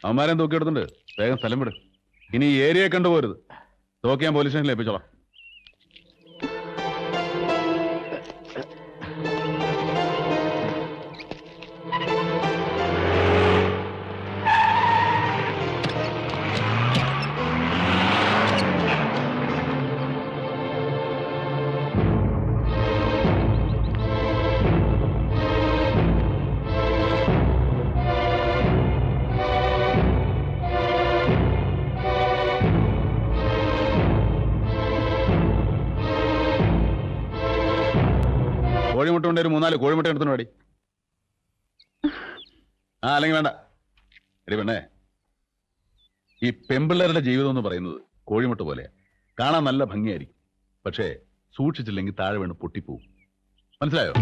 അവന്മാരെ തൂക്കിയെടുത്തുണ്ട്. വേഗം സ്ഥലം വിട്. ഇനി ഈ ഏരിയയെ കണ്ടുപോരുത്. തോക്കി ഞാൻ പോലീസ് സ്റ്റേഷനിൽ ഏൽപ്പിച്ചോളാം. കോഴിമുട്ട കൊണ്ട് ഒരു 3-4 കോഴിമുട്ട എടുത്തു പാടി. അല്ലെങ്കിൽ വേണ്ട. എടി പെണ്ണേ, ഈ പെമ്പിള്ളേരുടെ ജീവിതം എന്ന് പറയുന്നത് കോഴിമുട്ട പോലെയാ. കാണാൻ നല്ല ഭംഗിയായിരിക്കും, പക്ഷേ സൂക്ഷിച്ചില്ലെങ്കിൽ താഴെ വീണ് പൊട്ടിപ്പോവും. മനസ്സിലായോ?